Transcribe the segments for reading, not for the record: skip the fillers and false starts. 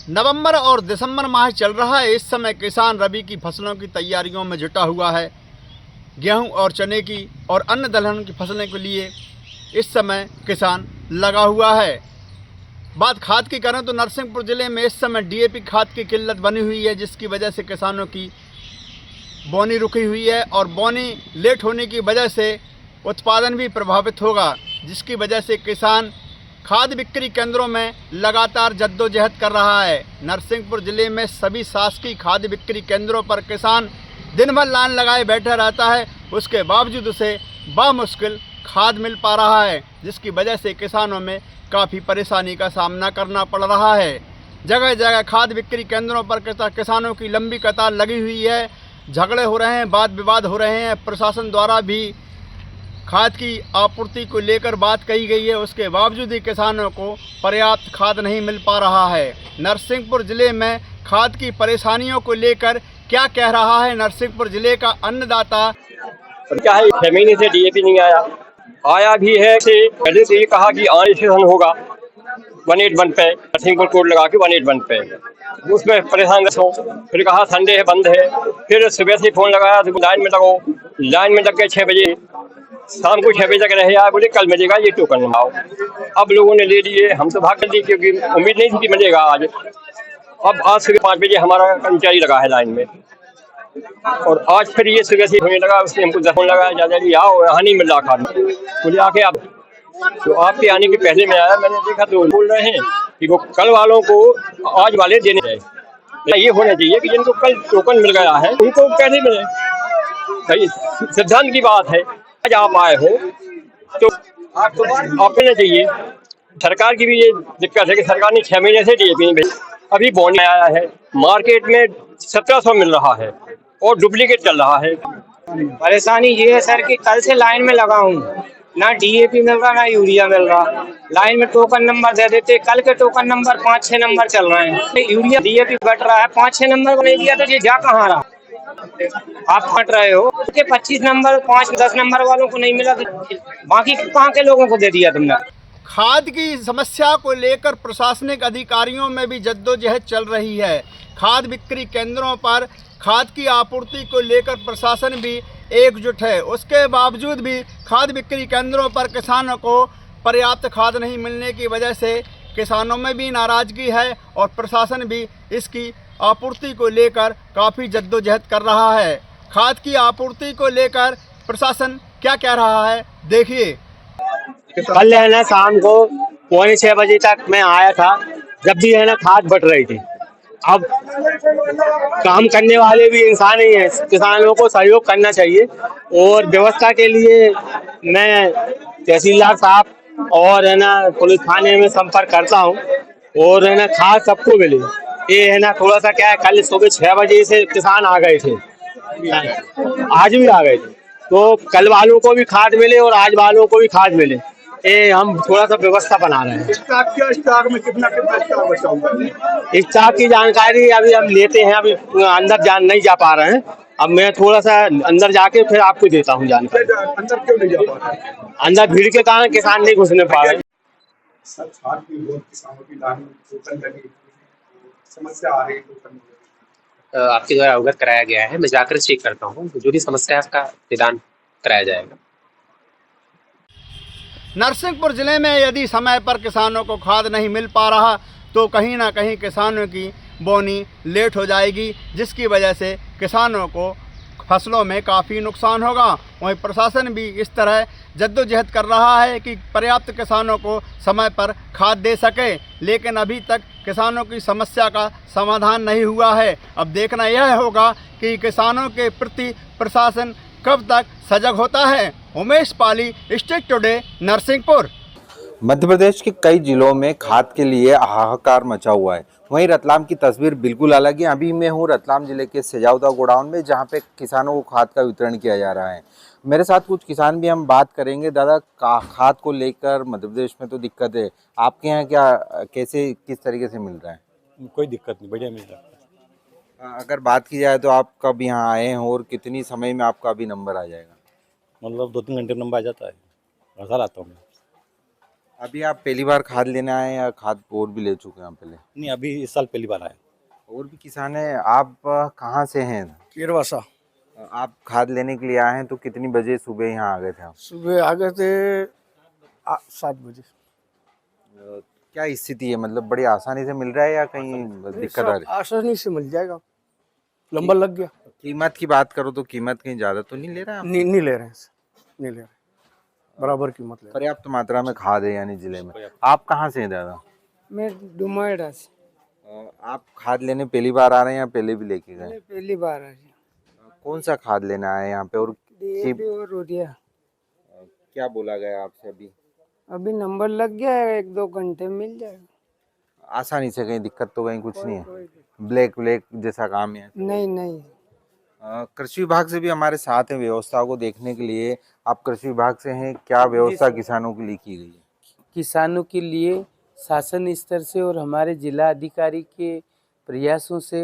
नवंबर और दिसंबर माह चल रहा है। इस समय किसान रबी की फसलों की तैयारियों में जुटा हुआ है। गेहूं और चने की और अन्य दलहन की फसलों के लिए इस समय किसान लगा हुआ है। बात खाद की करें तो नरसिंहपुर ज़िले में इस समय डीएपी खाद की किल्लत बनी हुई है, जिसकी वजह से किसानों की बोनी रुकी हुई है और बोनी लेट होने की वजह से उत्पादन भी प्रभावित होगा, जिसकी वजह से किसान खाद बिक्री केंद्रों में लगातार जद्दोजहद कर रहा है। नरसिंहपुर ज़िले में सभी शासकीय खाद बिक्री केंद्रों पर किसान दिन भर लाइन लगाए बैठा रहता है, उसके बावजूद उसे बामुश्किल खाद मिल पा रहा है, जिसकी वजह से किसानों में काफ़ी परेशानी का सामना करना पड़ रहा है। जगह जगह खाद बिक्री केंद्रों पर किसानों की लंबी कतार लगी हुई है। झगड़े हो रहे हैं, वाद विवाद हो रहे हैं। प्रशासन द्वारा भी खाद की आपूर्ति को लेकर बात कही गई है, उसके बावजूद ही किसानों को पर्याप्त खाद नहीं मिल पा रहा है। नरसिंहपुर ज़िले में खाद की परेशानियों को लेकर क्या कह रहा है नरसिंहपुर ज़िले का अन्नदाता। क्या है, 6 महीने से डीएपी नहीं आया भी है। पहले से ये कहा कि आने सेशन होगा 181 पे, नरसिंहपुर कोड लगा के 181 पे, उसमें परेशान रहो। फिर कहा संडे है, बंद है। फिर सुबह से फोन लगाया तो लाइन में लगो। लाइन में लग गए 6 बजे, शाम को 6 बजे तक रहे यार, बोले कल मिलेगा, ये टोकन आओ। अब लोगों ने ले लिए, हम तो भाग लिए क्योंकि उम्मीद नहीं थी कि मिलेगा आज। अब आज सुबह 5 बजे हमारा कर्मचारी लगा है लाइन में, और आज फिर ये सुबह से होने लगा। उसने हमको फोन लगाया, ज्यादा आओ, यहाँ नहीं मिल रहा खाद। बोले आके आप, तो आपके आने के पहले मैं आया, मैंने देखा तो बोल रहे हैं कि वो कल वालों को आज वाले देने हैं। ये होना चाहिए कि जिनको कल टोकन मिल गया है उनको कैसे मिले, भाई सिद्धांत की बात है। आज आप आए हो तो आपको ना चाहिए। सरकार की भी ये दिक्कत है कि सरकार ने 6 महीने से डीएपी नहीं भेजी। अभी बॉन्ड आया है, मार्केट में 1700 मिल रहा है और डुप्लीकेट चल रहा है। परेशानी ये है सर कि कल से लाइन में लगा हूँ, ना डीएपी मिल रहा ना यूरिया मिल रहा। लाइन में टोकन नंबर दे देते, कल के टोकन नंबर 5-6 नंबर चल रहे हैं। यूरिया डीएपी बट रहा है, 5-6 नंबर को नहीं दिया तो ये जा कहाँ रहा। आप फट रहे हो कि 25 नंबर 5-10 नंबर वालों को नहीं मिला, तो बाकी कहाँ के लोगों को दे दिया तुमने। खाद की समस्या को लेकर प्रशासनिक अधिकारियों में भी जद्दोजहद चल रही है। खाद बिक्री केंद्रों पर खाद की आपूर्ति को लेकर प्रशासन भी एकजुट है, उसके बावजूद भी खाद बिक्री केंद्रों पर किसानों को पर्याप्त खाद नहीं मिलने की वजह से किसानों में भी नाराज़गी है और प्रशासन भी इसकी आपूर्ति को लेकर काफ़ी जद्दोजहद कर रहा है। खाद की आपूर्ति को लेकर प्रशासन क्या कह रहा है, देखिए। कल है ना शाम को 5:45 बजे तक मैं आया था, जब भी है ना खाद बट रही थी। अब काम करने वाले भी इंसान ही हैं, किसानों को सहयोग करना चाहिए। और व्यवस्था के लिए मैं तहसीलदार साहब और है ना पुलिस थाने में संपर्क करता हूँ, और है ना खाद सबको मिले। ये है ना थोड़ा सा क्या है, कल सुबह 6 बजे से किसान आ गए थे, आज भी आ गए थे, तो कल वालों को भी खाद मिले और आज वालों को भी खाद मिले। ये हम थोड़ा सा व्यवस्था बना रहे हैं। स्टॉक में कितना स्टॉक बचा हुआ है? स्टॉक की जानकारी अभी हम लेते हैं, अभी अंदर नहीं जा पा रहे हैं। अब मैं थोड़ा सा अंदर जाके फिर आपको देता हूँ जानकारी। अंदर क्यों नहीं जा पा रहे? अंदर भीड़ के कारण किसान नहीं घुसने पा रहे। समस्या आ रही है, आपके द्वारा अवगत कराया गया है। मैं जाकर चेक करता हूँ, जो भी समस्या है उसका निदान कराया जाएगा। नरसिंहपुर ज़िले में यदि समय पर किसानों को खाद नहीं मिल पा रहा तो कहीं ना कहीं किसानों की बोनी लेट हो जाएगी, जिसकी वजह से किसानों को फसलों में काफ़ी नुकसान होगा। वहीं प्रशासन भी इस तरह जद्दोजहद कर रहा है कि पर्याप्त किसानों को समय पर खाद दे सके, लेकिन अभी तक किसानों की समस्या का समाधान नहीं हुआ है। अब देखना यह होगा कि किसानों के प्रति प्रशासन कब तक सजग होता है। उमेश पाली, स्टेट टुडे, नरसिंहपुर। मध्य प्रदेश के कई जिलों में खाद के लिए हाहाकार मचा हुआ है। वहीं रतलाम की तस्वीर बिल्कुल अलग है। अभी मैं हूं रतलाम जिले के सजावदा गोडाउन में, जहां पे किसानों को खाद का वितरण किया जा रहा है। मेरे साथ कुछ किसान भी, हम बात करेंगे। दादा, खाद को लेकर मध्य प्रदेश में तो दिक्कत है, आपके यहाँ क्या, कैसे, किस तरीके से मिल रहा है? कोई दिक्कत नहीं, बढ़िया मिल रहा है। अगर बात की जाए तो आप कब यहाँ आए हैं और कितनी समय में आपका अभी नंबर आ जाएगा? मतलब 2-3 घंटे नंबर आ जाता है, हर साल आता हूँ मैं। अभी आप पहली बार खाद लेने आए हैं या खाद और भी ले चुके हैं आप पहले? नहीं, अभी इस साल पहली बार आया। और भी किसान हैं। आप कहाँ से हैं? केरवासा। आप खाद लेने के लिए आए हैं तो कितनी बजे सुबह यहाँ आ गए थे आप? सुबह आ गए थे 7 बजे। क्या स्थिति है, मतलब बड़ी आसानी से मिल रहा है या कहीं दिक्कत आ रही है? आसानी से मिल जाएगा, लंबा लग गया। कीमत की बात करो तो कीमत कहीं ज्यादा तो नहीं ले रहे हैं आप? नहीं ले रहे हैं, नहीं ले रहे, बराबर कीमत ले रहे पर्याप्त मात्रा में खाद है यानी जिले में। आप कहाँ से हैं दादा? मैं डुमायड़ा से आप खाद लेने पहली बार आ रहे हैं या पहले भी लेके गए? पहली बार आ रही कौन सा खाद लेना है यहाँ पे और DAP और यूरिया। क्या बोला गया आपसे? अभी नंबर लग गया है, 1-2 घंटे में मिल जाएगा। आसानी से, कहीं दिक्कत तो कहीं कुछ नहीं है? ब्लैक जैसा काम है? नहीं कृषि विभाग से भी हमारे साथ हैं व्यवस्था को देखने के लिए। आप कृषि विभाग से हैं, क्या व्यवस्था किसानों के लिए की गई है? किसानों के लिए शासन स्तर से और हमारे जिला अधिकारी के प्रयासों से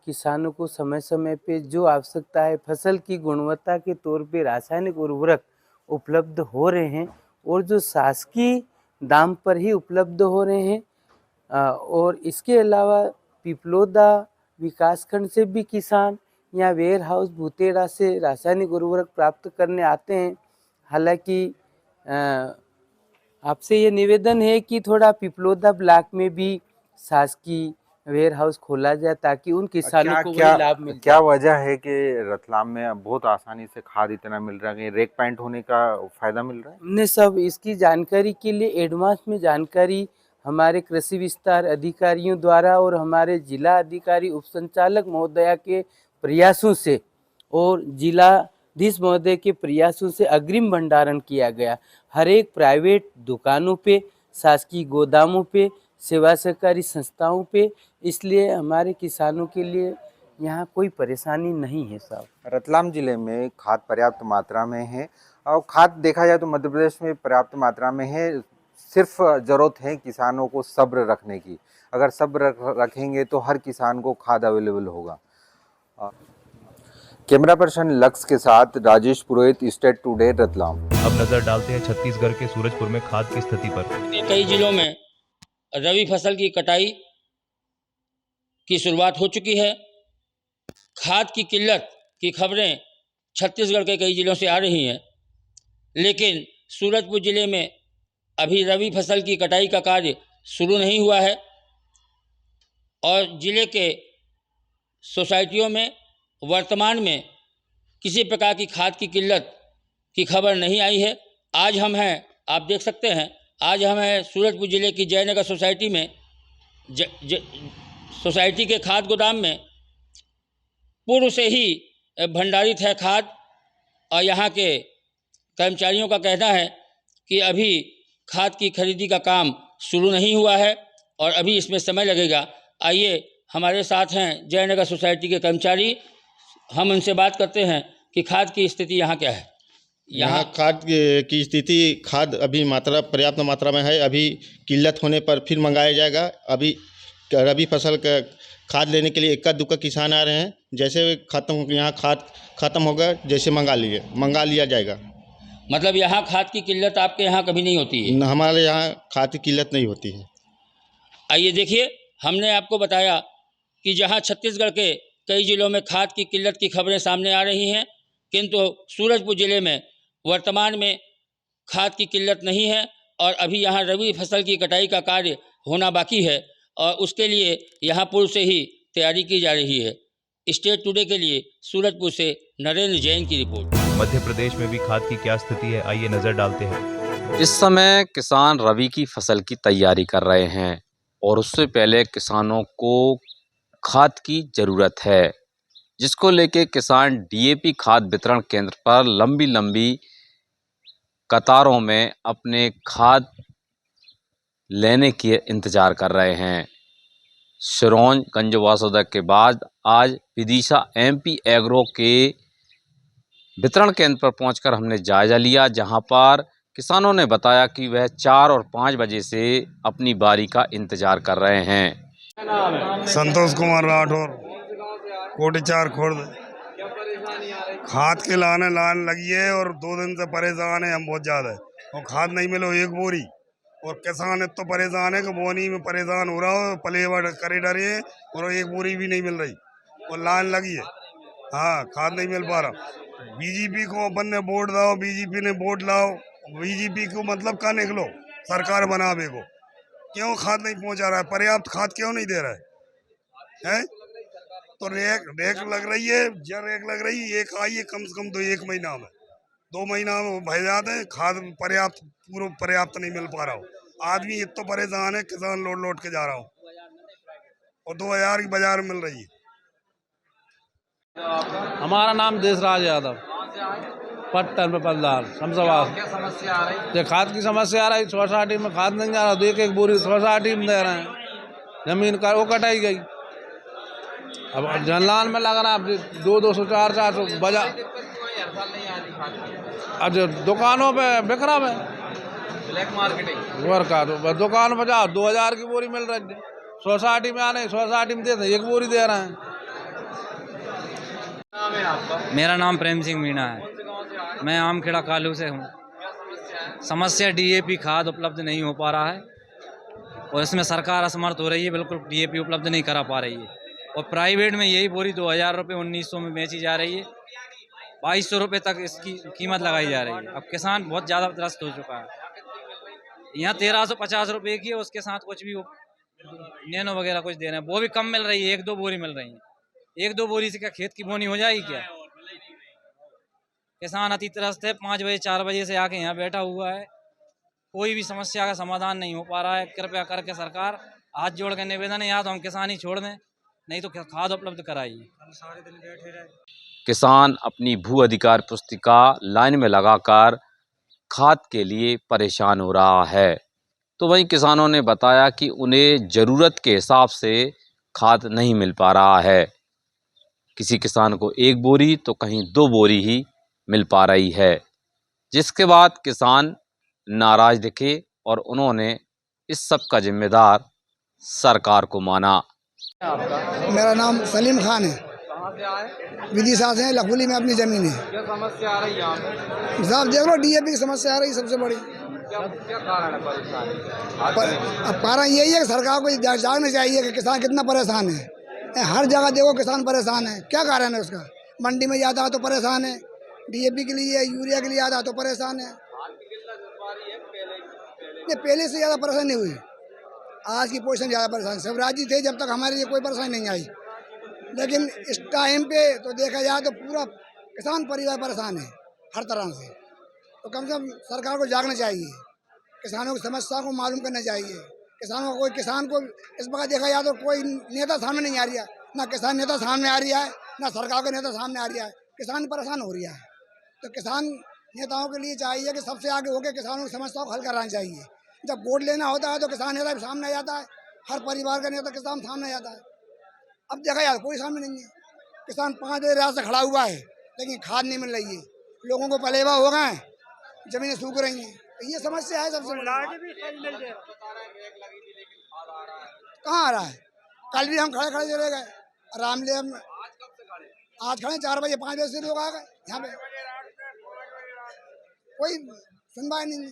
किसानों को समय समय पे जो आवश्यकता है फसल की गुणवत्ता के तौर पे रासायनिक उर्वरक उपलब्ध हो रहे हैं और जो शासकीय दाम पर ही उपलब्ध हो रहे हैं। और इसके अलावा पिपलोदा विकासखंड से भी किसान यहाँ वेयर हाउस भूतेड़ा से रासायनिक उर्वरक प्राप्त करने आते हैं। हालांकि आपसे ये निवेदन है कि थोड़ा पिपलोदा ब्लॉक में भी शासकीय वेयर हाउस खोला जाए ताकि उन किसानों को वही लाभ मिल क्या वजह है कि रतलाम में बहुत आसानी से खाद इतना मिल रहा है? रेक पॉइंट होने का फायदा मिल रहा है? हमने सब इसकी जानकारी के लिए एडवांस में जानकारी हमारे कृषि विस्तार अधिकारियों द्वारा और हमारे जिला अधिकारी उप संचालक महोदया के प्रयासों से और जिलाधीश महोदय के प्रयासों से अग्रिम भंडारण किया गया। हर एक प्राइवेट दुकानों पे, शासकीय गोदामों पे, सेवा सहकारी संस्थाओं पे, इसलिए हमारे किसानों के लिए यहाँ कोई परेशानी नहीं है साहब। रतलाम जिले में खाद पर्याप्त मात्रा में है और खाद देखा जाए तो मध्य प्रदेश में पर्याप्त मात्रा में है। सिर्फ ज़रूरत है किसानों को सब्र रखने की। अगर सब्र रखेंगे तो हर किसान को खाद अवेलेबल होगा। कैमरा पर्सन लक्स के साथ राजेश पुरोहित, स्टेट टुडे, रतलाम। अब नजर डालते हैं छत्तीसगढ़ के सूरजपुर में खाद की स्थिति पर। कई जिलों में रबी फसल की कटाई की शुरुआत हो चुकी है। खाद की किल्लत की खबरें छत्तीसगढ़ के कई जिलों से आ रही हैं, लेकिन सूरजपुर जिले में अभी रबी फसल की कटाई का कार्य शुरू नहीं हुआ है और जिले के सोसाइटियों में वर्तमान में किसी प्रकार की खाद की किल्लत की खबर नहीं आई है। आज हम हैं, आप देख सकते हैं, आज हम हैं सूरजपुर जिले की जयनगर सोसाइटी में। सोसाइटी के खाद गोदाम में पूर्व से ही भंडारित है खाद और यहाँ के कर्मचारियों का कहना है कि अभी खाद की खरीदी का काम शुरू नहीं हुआ है और अभी इसमें समय लगेगा। आइए, हमारे साथ हैं जयनगर सोसाइटी के कर्मचारी, हम उनसे बात करते हैं कि खाद की स्थिति यहाँ क्या है। यहाँ खाद की स्थिति, खाद अभी पर्याप्त मात्रा में है। अभी किल्लत होने पर फिर मंगाया जाएगा। अभी रबी फसल का खाद लेने के लिए इक्का दुक्का किसान आ रहे हैं। जैसे यहाँ खाद ख़त्म होगा, जैसे मंगा लिया जाएगा। मतलब यहाँ खाद की किल्लत आपके यहाँ कभी नहीं होती है? हमारे यहाँ खाद की किल्लत नहीं होती है। आइए देखिए, हमने आपको बताया कि जहाँ छत्तीसगढ़ के कई जिलों में खाद की किल्लत की खबरें सामने आ रही हैं, किंतु सूरजपुर जिले में वर्तमान में खाद की किल्लत नहीं है और अभी यहाँ रबी फसल की कटाई का कार्य होना बाकी है और उसके लिए यहाँ पूर्व से ही तैयारी की जा रही है। स्टेट टुडे के लिए सूरजपुर से नरेंद्र जैन की रिपोर्ट। मध्य प्रदेश में भी खाद की क्या स्थिति है, आइए नजर डालते हैं। इस समय किसान रबी की फसल की तैयारी कर रहे हैं और उससे पहले किसानों को खाद की ज़रूरत है, जिसको लेके किसान DAP खाद वितरण केंद्र पर लंबी लंबी कतारों में अपने खाद लेने के इंतज़ार कर रहे हैं। सिरोंज गंजवासुदा के बाद आज विदिशा MP एग्रो के वितरण केंद्र पर पहुंचकर हमने जायज़ा लिया, जहां पर किसानों ने बताया कि वह 4 और 5 बजे से अपनी बारी का इंतज़ार कर रहे हैं। संतोष कुमार राठौर, कोटेचार खुर्द। खाद के लाने लगी है और 2 दिन से परेशान है हम बहुत ज़्यादा, और खाद नहीं मिलो 1 बोरी और किसान इतना परेशान है कि बोनी में परेशान हो रहा हो, पलेवर करे डरे हैं और एक बोरी भी नहीं मिल रही और लाइन लगी है। हाँ, खाद नहीं मिल पा रहा। बीजेपी को अपन ने वोट दाओ, बीजेपी ने वोट लाओ, बीजेपी को मतलब का निकलो सरकार बनावे को, क्यों खाद नहीं पहुंचा रहा है? पर्याप्त खाद क्यों नहीं दे रहा है? तो रेक लग रही है, रेक लग रही है, एक आई है कम से कम तो 1 महीना में, 2 महीना में भय जाते हैं, खाद पर्याप्त नहीं मिल पा रहा हो। आदमी इतना परेशान है, किसान लौट के जा रहा हूँ और 2000 की बाजार मिल रही है। हमारा नाम देशराज यादव, पट्टन में पलदार शमशाबाद। क्या समस्या आ रही? खाद की समस्या आ रही, सोसाइटी में खाद नहीं आ रहा, तो एक बोरी सोसाइटी में दे रहे हैं, जमीन का वो कटाई गई। अब जनलान में लग रहा है 200 400 बजा, अब जो दुकानों पे बिखरा में ब्लैक मार्केटिंग वर्क तो दुकान पर जाओ 2000 की बोरी मिल रही है, सोसाइटी में आने सोसाइटी में देते 1 बोरी दे रहे हैं। मेरा नाम प्रेम सिंह मीणा है, मैं आमखेड़ा कालू से हूँ। समस्या डीएपी खाद उपलब्ध नहीं हो पा रहा है और इसमें सरकार असमर्थ हो रही है, बिल्कुल डीएपी उपलब्ध नहीं करा पा रही है। और प्राइवेट में यही बोरी 2000 रुपये 1900 में बेची जा रही है, 2200 रुपये तक इसकी कीमत लगाई जा रही है। अब किसान बहुत ज़्यादा त्रस्त हो चुका है। यहाँ 1350 रुपये की है, उसके साथ कुछ भी नैनो वगैरह कुछ दे रहे हैं, वो भी कम मिल रही है, 1-2 बोरी मिल रही है। 1-2 बोरी से क्या खेत की बोनी हो जाएगी क्या? किसान अति त्रस्त है, 5 बजे 4 बजे से आके यहाँ बैठा हुआ है, कोई भी समस्या का समाधान नहीं हो पा रहा है। कृपया करके सरकार हाथ जोड़ के निवेदन है, या तो हम किसान ही छोड़ दें, नहीं तो खाद उपलब्ध कराइए। किसान अपनी भू अधिकार पुस्तिका लाइन में लगाकर खाद के लिए परेशान हो रहा है। तो वहीं किसानों ने बताया कि उन्हें ज़रूरत के हिसाब से खाद नहीं मिल पा रहा है। किसी किसान को 1 बोरी तो कहीं 2 बोरी ही मिल पा रही है, जिसके बाद किसान नाराज दिखे और उन्होंने इस सब का जिम्मेदार सरकार को माना। मेरा नाम सलीम खान है, विदिशा से लखोली में अपनी ज़मीन है। क्या समस्या आ रही है यहाँ पे? साहब देख लो, डीएपी की समस्या आ रही है सबसे बड़ी। क्या कारण है परेशानी? अब कारण यही है कि सरकार को जागना चाहिए कि किसान कितना परेशान है। हर जगह देखो किसान परेशान है, क्या कारण है उसका? मंडी में जाता है तो परेशान है, डीएपी के लिए यूरिया के लिए आता है तो परेशान है। पहले से ज़्यादा परेशानी हुई, आज की पोजीशन ज़्यादा परेशान। शिवराज जी थे जब तक हमारे लिए कोई परेशानी नहीं आई, लेकिन इस टाइम पे तो देखा जाए तो पूरा किसान परिवार परेशान है हर तरह से। तो कम से कम सरकार को जागना चाहिए, किसानों की समस्या को मालूम करना चाहिए। किसानों को किसान को इस वक्त देखा जाए तो कोई नेता सामने नहीं आ रही है, ना किसान नेता सामने आ रही है, ना सरकार का नेता सामने आ रही है। किसान परेशान हो रही है, तो किसान नेताओं के लिए चाहिए कि सबसे आगे होकर किसानों की समस्याओं को हल कराना चाहिए। जब वोट लेना होता है तो किसान नेता भी सामने आ जाता है, हर परिवार का नेता किसान सामने आ जाता है। अब देखा यार कोई सामने नहीं है, किसान 5 बजे रात से खड़ा हुआ है, लेकिन खाद नहीं मिल रही है, लोगों को पलेवा हो गए, जमीनें सूख रही हैं। तो ये समस्या है सबसे बड़ी। कहाँ आ रहा है? कल भी हम खड़े चले गए रामलेव में, आज खड़े 4 बजे 5 बजे से लोग आ गए यहाँ पे, कोई सुनवाई नहीं है।